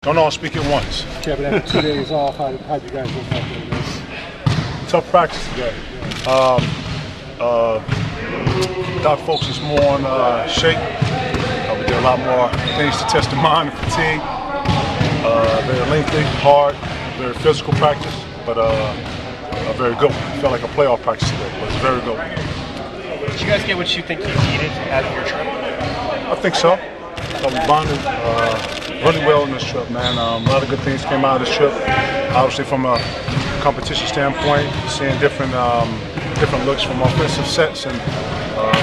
Don't all speak at once. Kevin, after 2 days off, how'd you guys look like doing this? Tough practice today. Got focused more on shape. We did a lot more things to test the mind and fatigue. Very lengthy, hard, very physical practice, but a very good one. It felt like a playoff practice today, but it's a very good one. Did you guys get what you think you needed out of your trip? I think so. We bonded really well in this trip, man. A lot of good things came out of this trip. Obviously, from a competition standpoint, seeing different looks from offensive sets and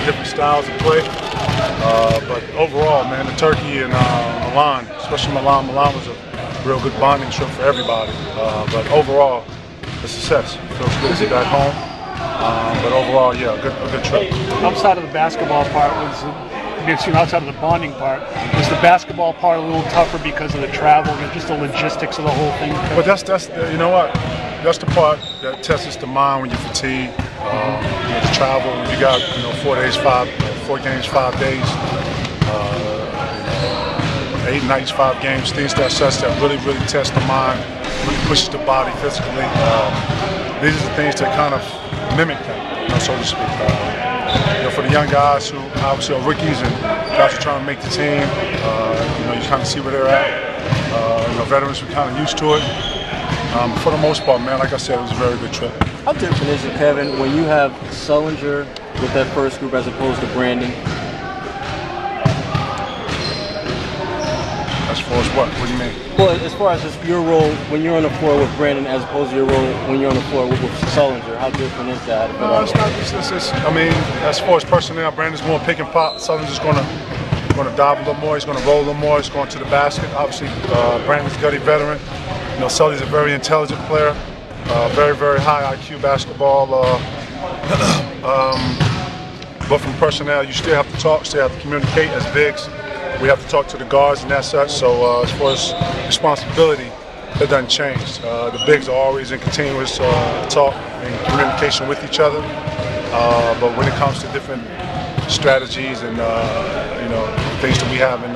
different styles of play. But overall, man, the Turkey and Milan, especially Milan was a real good bonding trip for everybody. But overall, a success. Feels good to be back home. But overall, yeah, a good trip. Outside of the basketball part, outside of the bonding part, was the basketball part a little tougher because of the travel and just the logistics of the whole thing? But that's you know what? That's the part that tests the mind when you fatigue. The travel, you got 4 games, 5 days, 8 nights, 5 games, things that really test the mind, really pushes the body physically. These are the things that kind of mimic that, so to speak. For the young guys who obviously are rookies and guys who are trying to make the team, you kind of see where they're at. Veterans were kind of used to it. For the most part, man, like I said, it was a very good trip. How different is it, Kevin, when you have Sullinger with that first group as opposed to Brandon? As far as what? What do you mean? Well, as far as just your role when you're on the floor with Brandon as opposed to your role when you're on the floor with Sullinger, how different is that? No, it's not. I mean, as far as personnel, Brandon's more pick and pop. Sullinger's going to dive a little more. He's going to roll a little more. He's going to the basket. Obviously, Brandon's a gutty veteran. Sully's a very intelligent player. Very high IQ basketball. But from personnel, you still have to talk, still have to communicate as bigs. We have to talk to the guards and that such. So as far as responsibility, it doesn't change. The bigs are always in continuous talk and communication with each other. But when it comes to different strategies and things that we have in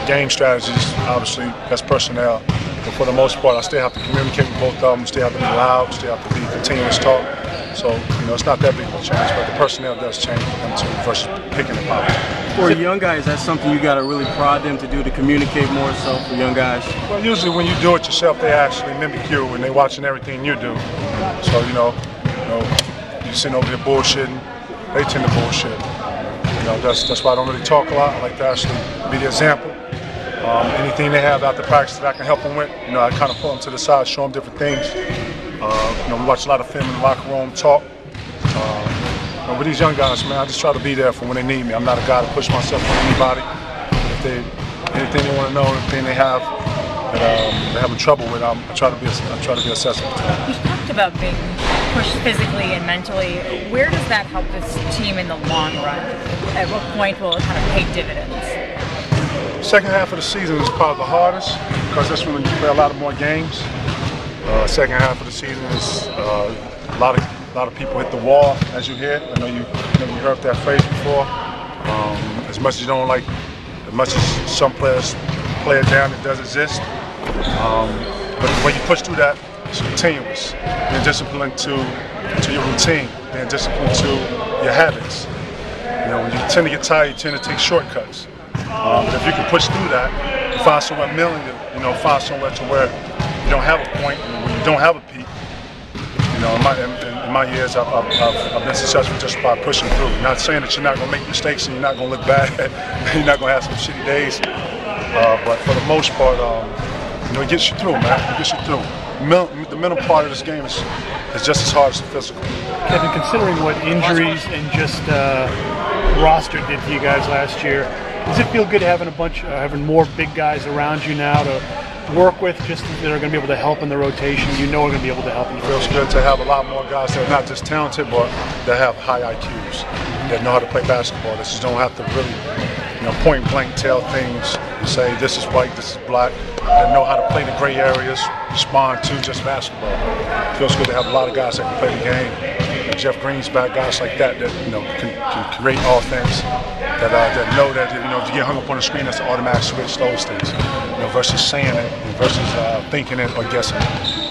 game strategies, obviously that's personnel. But for the most part, I still have to communicate with both of them. Still have to be loud. Still have to be continuous talk. So it's not that big of a change, but the personnel does change for them too versus picking them out. For young guys, that's something you got to really prod them to do, to communicate more so for young guys. Well, usually when you do it yourself, they actually mimic you when they're watching everything you do. So you're sitting over there bullshitting, they tend to bullshit. That's why I don't really talk a lot. I like to actually be the example. Anything they have after practice that I can help them with, I kind of pull them to the side, show them different things. We watch a lot of film in the locker room, talk. With these young guys, man, I just try to be there for when they need me. I'm not a guy to push myself on anybody. If anything they want to know, anything they have that they're having trouble with, I try to be accessible to them. You talked about being pushed physically and mentally. Where does that help this team in the long run? At what point will it kind of pay dividends? Second half of the season is probably the hardest because that's when you play a lot of more games. Second half of the season is a lot of people hit the wall, as you hear. I know you heard that phrase before. As much as you don't like, as much as some players play it down, it does exist. But when you push through that, it's continuous. Being disciplined to your routine, being disciplined to your habits. When you tend to get tired, you tend to take shortcuts. But if you can push through that, find somewhere milling it, find somewhere to where you don't have a point, and when you don't have a peak, in my years, I've been successful just by pushing through. Not saying that you're not going to make mistakes and you're not going to look bad, you're not going to have some shitty days, but for the most part, it gets you through, man. It gets you through. The mental part of this game is just as hard as the physical. Kevin, considering what injuries and just roster did for you guys last year, does it feel good having having more big guys around you now to work with, just that are going to be able to help in the rotation? Are going to be able to help in the rotation. It feels good to have a lot more guys that are not just talented, but that have high IQs, that know how to play basketball. That just don't have to really, point blank tell things and say this is white, this is black. That know how to play the gray areas, respond to just basketball. It feels good to have a lot of guys that can play the game. Jeff Green's back, guys like that can create offense. That know that if you get hung up on the screen, that's an automatic switch. Those things, versus saying it, versus thinking it or guessing it.